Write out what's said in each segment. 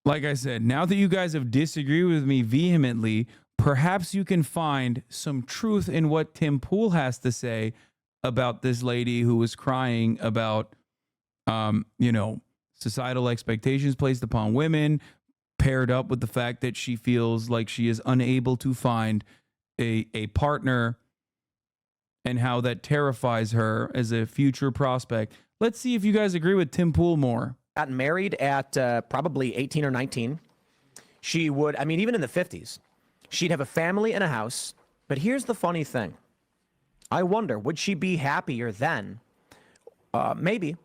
like I said, now that you guys have disagreed with me vehemently, perhaps you can find some truth in what Tim Pool has to say about this lady who was crying about, societal expectations placed upon women, paired up with the fact that she feels like she is unable to find a partner and how that terrifies her as a future prospect. Let's see if you guys agree with Tim Pool more. Got married at probably 18 or 19. She would, I mean, even in the 50s, she'd have a family and a house. But here's the funny thing. I wonder, would she be happier then? Maybe.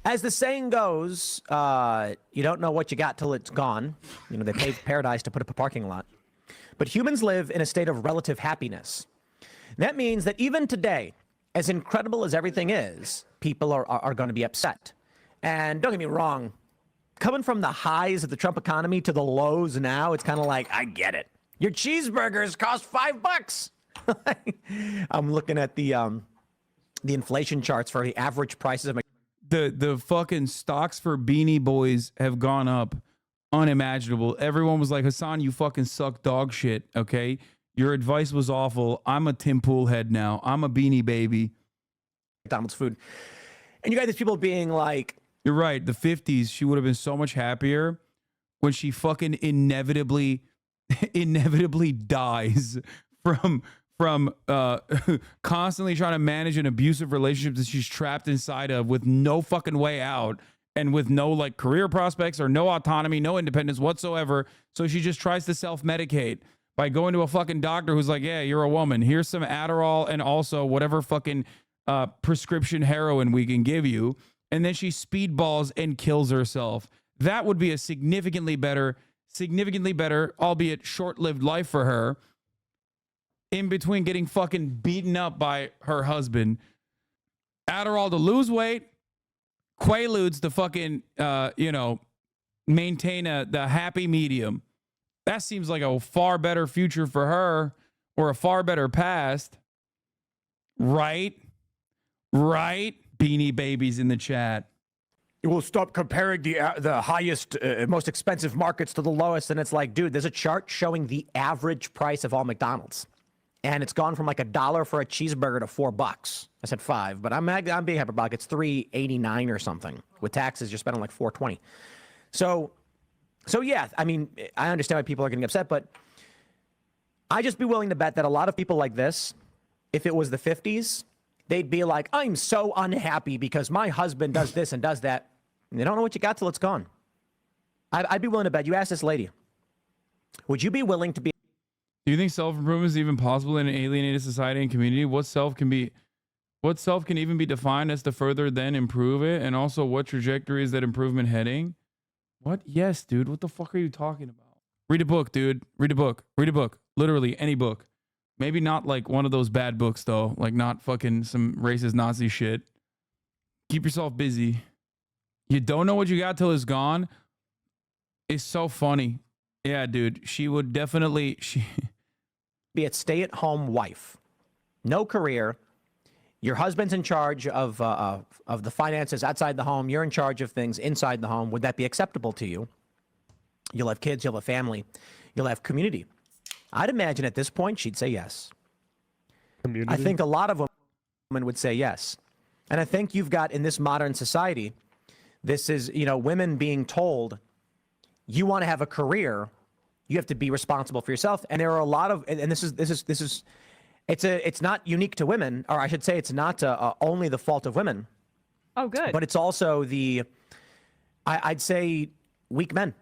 As the saying goes, you don't know what you got till it's gone. You know, they paved paradise to put up a parking lot. But humans live in a state of relative happiness. That means that even today, as incredible as everything is, people are going to be upset. And don't get me wrong, coming from the highs of the Trump economy to the lows now, it's kind of like, I get it. Your cheeseburgers cost $5. I'm looking at the inflation charts for the average prices of the fucking stocks for Beanie Boys have gone up unimaginable. Everyone was like, Hasan, you fucking suck dog shit, okay? Your advice was awful. I'm a Tim Pool head now. I'm a Beanie Baby. McDonald's food. And you got these people being like... You're right. The 50s, she would have been so much happier when she fucking inevitably dies from constantly trying to manage an abusive relationship that she's trapped inside of with no fucking way out and with no like career prospects or no autonomy, no independence whatsoever. So she just tries to self-medicate by going to a fucking doctor who's like, yeah, you're a woman. Here's some Adderall and also whatever fucking prescription heroin we can give you. And then she speedballs and kills herself. That would be a significantly better, albeit short-lived life for her, in between getting fucking beaten up by her husband. Adderall to lose weight, Quaaludes to fucking, maintain the happy medium. That seems like a far better future for her, or a far better past. Right? Beanie Babies in the chat. We'll stop comparing the highest, most expensive markets to the lowest. And it's like, dude, there's a chart showing the average price of all McDonald's. And it's gone from like $1 for a cheeseburger to $4. I said $5, but I'm being hyperbolic. It's $3.89 or something. With taxes, you're spending like $4.20. So yeah, I mean, I understand why people are getting upset, but I'd just be willing to bet that a lot of people like this, if it was the 50s, they'd be like, I'm so unhappy because my husband does this and does that. And they don't know what you got till it's gone. I'd be willing to bet. You ask this lady, would you be willing to be... Do you think self-improvement is even possible in an alienated society and community? What self can even be defined as to further then improve it? And also, what trajectory is that improvement heading? What? Yes, dude. What the fuck are you talking about? Read a book, dude. Read a book. Read a book. Literally, any book. Maybe not like one of those bad books, though. Like not fucking some racist Nazi shit. Keep yourself busy. You don't know what you got till it's gone. It's so funny. Yeah, dude. She would definitely... be a stay-at-home wife, no career. Your husband's in charge of the finances outside the home. You're in charge of things inside the home. Would that be acceptable to you? You'll have kids. You'll have a family. You'll have community. I'd imagine at this point she'd say yes. Community? I think a lot of women would say yes. And I think you've got in this modern society, this is, women being told, you want to have a career, you have to be responsible for yourself. And there are a lot of, and this is, it's not unique to women, or I should say it's not only the fault of women. Oh, good. But it's also I'd say weak men.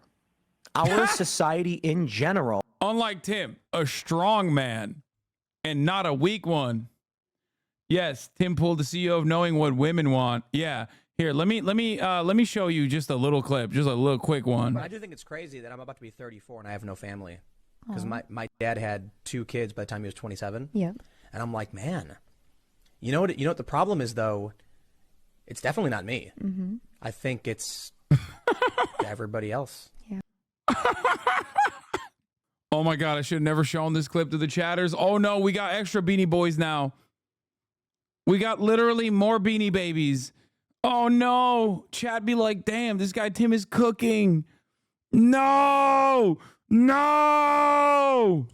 Our society in general. Unlike Tim, a strong man and not a weak one. Yes, Tim Pool, the CEO of Knowing What Women Want. Yeah. Here, let me show you just a little clip, just a little quick one. But I do think it's crazy that I'm about to be 34 and I have no family. Because my dad had 2 kids by the time he was 27. Yeah. And I'm like, man, you know what the problem is, though? It's definitely not me. Mm-hmm. I think it's everybody else. Yeah. Oh, my God. I should have never shown this clip to the chatters. Oh, no. We got extra Beanie Boys now. We got literally more Beanie Babies. Oh, no. Chat be like, damn, this guy Tim is cooking. No! No!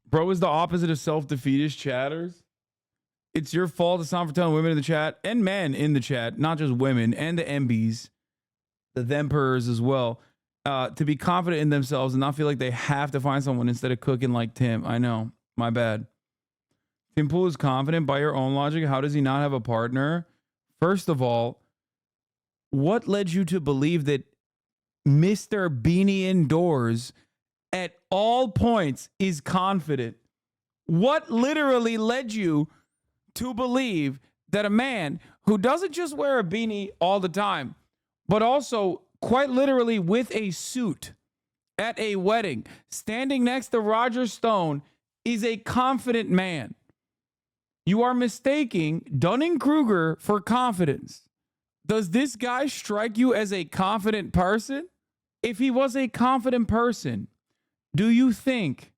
Bro is the opposite of self-defeatist chatters. It's your fault, Hassan, for telling women in the chat and men in the chat, not just women, and the MBs, the thempers as well, to be confident in themselves and not feel like they have to find someone instead of cooking like Tim. I know. My bad. Tim Pool is confident by your own logic. How does he not have a partner? First of all, what led you to believe that Mr. Beanie Indoors at all points is confident? What literally led you to believe that a man who doesn't just wear a beanie all the time, but also quite literally with a suit at a wedding, standing next to Roger Stone, is a confident man? You are mistaking Dunning-Kruger for confidence. Does this guy strike you as a confident person? If he was a confident person, do you think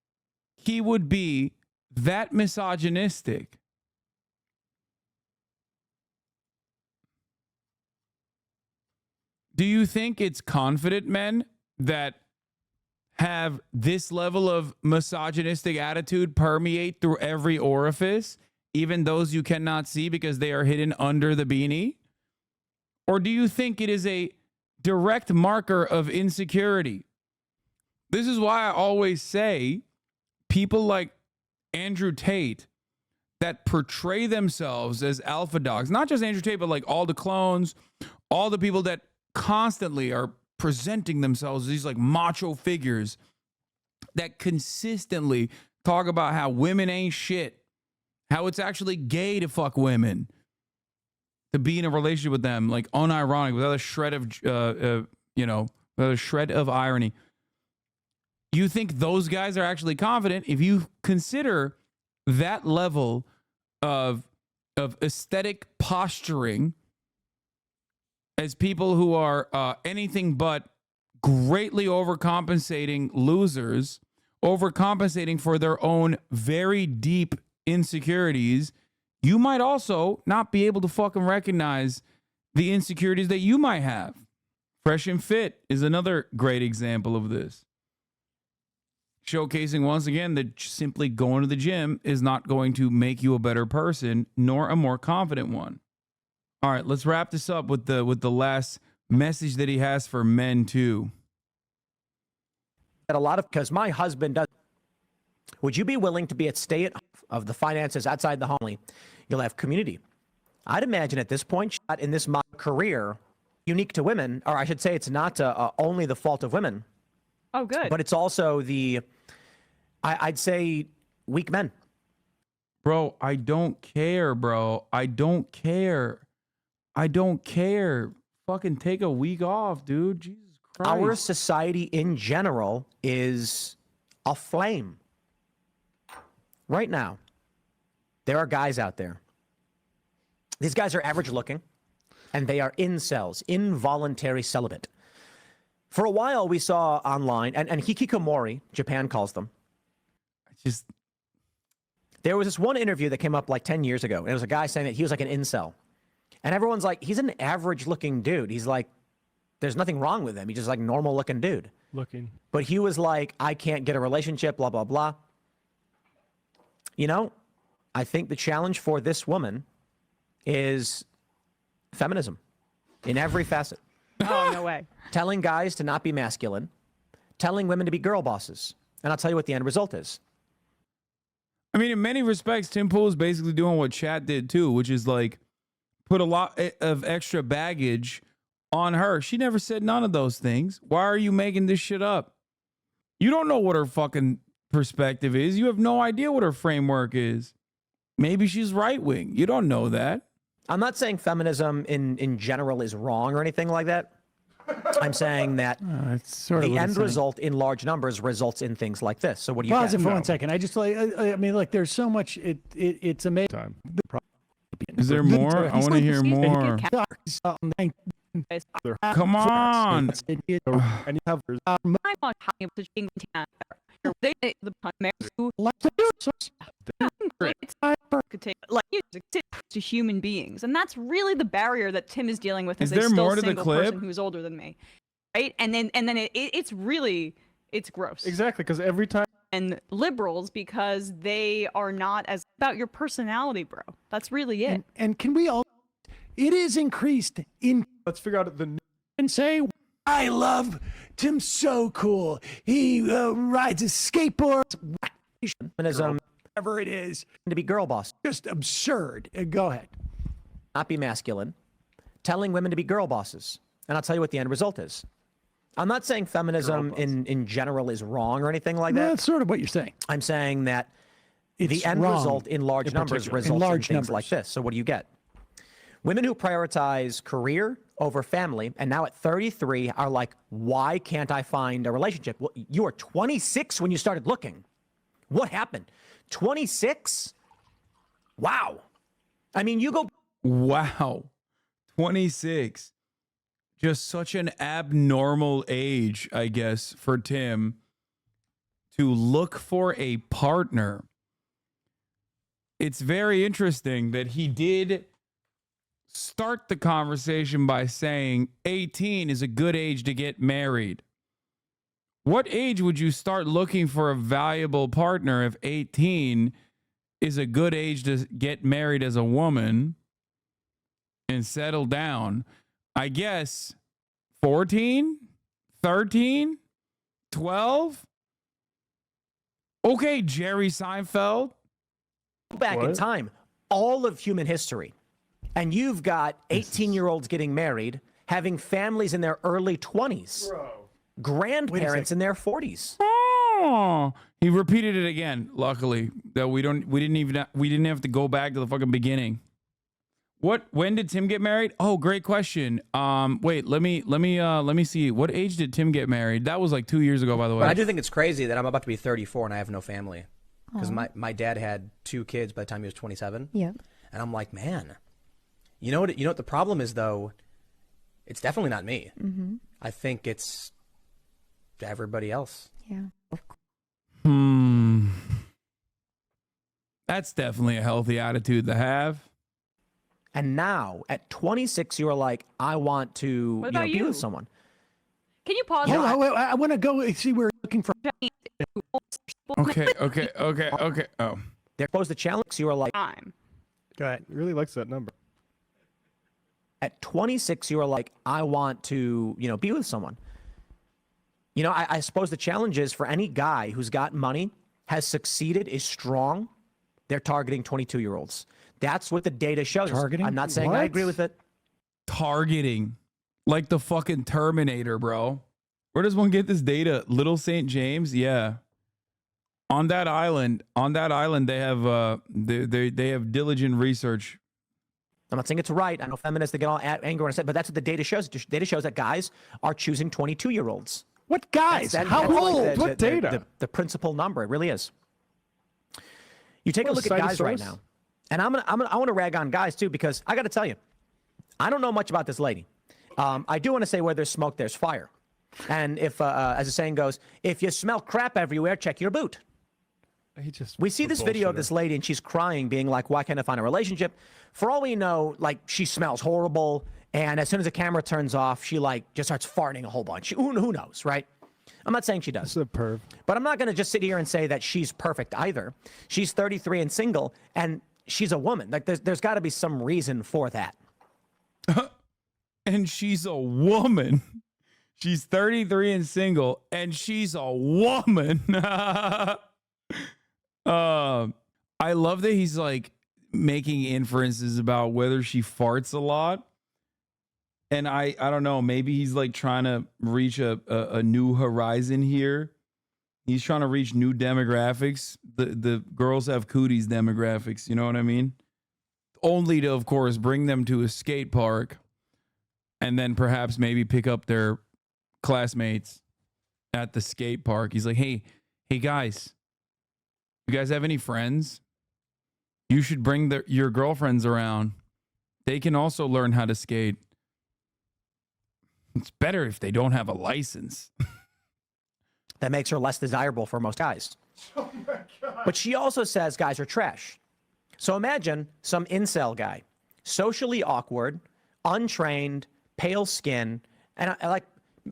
he would be that misogynistic? Do you think it's confident men that have this level of misogynistic attitude permeate through every orifice, even those you cannot see because they are hidden under the beanie? Or do you think it is a direct marker of insecurity? This is why I always say people like Andrew Tate that portray themselves as alpha dogs, not just Andrew Tate, but like all the clones, all the people that constantly are presenting themselves as these like macho figures that consistently talk about how women ain't shit, how it's actually gay to fuck women, to be in a relationship with them, like unironic, without a shred of, without a shred of irony. You think those guys are actually confident if you consider that level of aesthetic posturing as people who are anything but greatly overcompensating losers, overcompensating for their own very deep insecurities. You might also not be able to fucking recognize the insecurities that you might have. Fresh and Fit is another great example of this. Showcasing once again that simply going to the gym is not going to make you a better person, nor a more confident one. All right, let's wrap this up with the last message that he has for men too. That a lot of, because my husband does. Would you be willing to be at stay at home of the finances outside the home? You'll have community. I'd imagine at this point in this career, unique to women, or I should say, it's not only the fault of women. Oh, good. But it's also I'd say weak men. Bro, I don't care, bro. I don't care. I don't care. Fucking take a week off, dude. Jesus Christ. Our society in general is aflame. Right now, there are guys out there. These guys are average looking, and they are incels, involuntary celibate. For a while, we saw online, and hikikomori, Japan calls them. There was this one interview that came up like 10 years ago, and it was a guy saying that he was like an incel. And everyone's like, he's an average looking dude. He's like, there's nothing wrong with him. He's just like normal looking dude. But he was like, I can't get a relationship, blah, blah, blah. You know, I think the challenge for this woman is feminism in every facet. Oh, no way. Telling guys to not be masculine, telling women to be girl bosses. And I'll tell you what the end result is. I mean, in many respects, Tim Pool is basically doing what Chat did too, which is like put a lot of extra baggage on her. She never said none of those things. Why are you making this shit up? You don't know what her fucking perspective is. You have no idea what her framework is. Maybe she's right wing. You don't know that. I'm not saying feminism in general is wrong or anything like that. I'm saying that it's sort of the end result in large numbers results in things like this. So what do you pause get? it for 1 second? I just I mean, like, there's so much. It's amazing. Is there more? I want to hear more. Come on. To human beings, and that's really the barrier that Tim is dealing with. Is as there a still more to the single clip? person who's older than me. right? And then it's really it's gross. Exactly, because every time. And liberals because they are not as about your personality, bro. That's really it. And can we all? It is increased in. Let's figure out the. And say, I love Tim's so cool. He rides a skateboard. Feminism, Whatever it is, to be girl boss, just absurd. Go ahead. not be masculine, telling women to be girl bosses. And I'll tell you what the end result is. I'm not saying feminism in general is wrong or anything like that. That's sort of what you're saying. I'm saying that It's the end wrong result in large numbers particular. results in large things numbers. like this. So what do you get? Women who prioritize career over family, and now at 33 are like, why can't I find a relationship? Well, you were 26 when you started looking. What happened? 26? Wow. I mean, you go. Wow. 26. Just such an abnormal age, I guess, for Tim to look for a partner. It's very interesting that he did start the conversation by saying 18 is a good age to get married. What age would you start looking for a valuable partner if 18 is a good age to get married as a woman and settle down? I guess 14, 13, 12. Okay, Jerry Seinfeld. Back in time, all of human history, and you've got 18-year-olds getting married, having families in their early 20s, grandparents in their 40s. Oh, he repeated it again. Luckily, that we didn't have to go back to the fucking beginning. When did Tim get married? Oh, great question. Wait, let me see. What age did Tim get married? That was like 2 years ago, by the way. But I do think it's crazy that I'm about to be 34 and I have no family. Because my dad had 2 kids by the time he was 27. Yeah. And I'm like, man, you know what the problem is, though? It's definitely not me. Mm-hmm. I think it's everybody else. Yeah. That's definitely a healthy attitude to have. And now, at 26, you're like, I want to What about be you? with someone. Can you pause? Hold on, wait, I want to go see where we're looking for. Okay. Oh. They're posed the challenge. You are like, Time. Guy really likes that number. at 26, you are like, I want to, be with someone. I suppose the challenge is for any guy who's got money, has succeeded, is strong, they're targeting 22-year-olds. That's what the data shows. Targeting? I'm not saying I What? agree with it. Targeting. Like the fucking Terminator, bro. Where does one get this data? Little St. James? Yeah. On that island, they have they have diligent research. I'm not saying it's right. I know feminists, they get all angry when I say, but that's what the data shows. The data shows that guys are choosing 22-year-olds. What guys? How That's like old? What data? The principal number. It really is. You take a What, look at guys right Cytosaurus? now, and I want to rag on guys too, because I got to tell you, I don't know much about this lady. I do want to say where there's smoke, there's fire, and if, as the saying goes, if you smell crap everywhere, check your boot. We see this video of this lady, and she's crying, being like, why can't I find a relationship? For all we know, like, she smells horrible, and as soon as the camera turns off, she, just starts farting a whole bunch. Who knows, right? I'm not saying she does. It's a perv. But I'm not going to just sit here and say that she's perfect either. She's 33 and single, and she's a woman. Like, there's got to be some reason for that. And she's a woman. She's 33 and single, and she's a woman. I love that he's like making inferences about whether she farts a lot. And I don't know, maybe he's like trying to reach a new horizon here. He's trying to reach new demographics. The girls have cooties demographics, you know what I mean? Only to, of course, bring them to a skate park and then perhaps maybe pick up their classmates at the skate park. He's like, hey guys, you guys have any friends? You should bring your girlfriends around. They can also learn how to skate. It's better if they don't have a license. That makes her less desirable for most guys. Oh my God. But she also says guys are trash. So imagine some incel guy, socially awkward, untrained, pale skin, and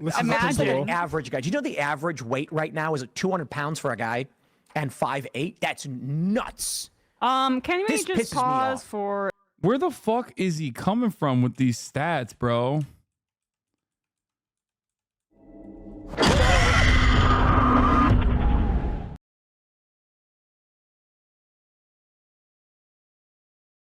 Listen I'm Imagine. an average guy. Do you know the average weight right now is 200 pounds for a guy and 5'8"? That's nuts. Can we This just pisses me pause off. for Where the fuck is he coming from with these stats, bro?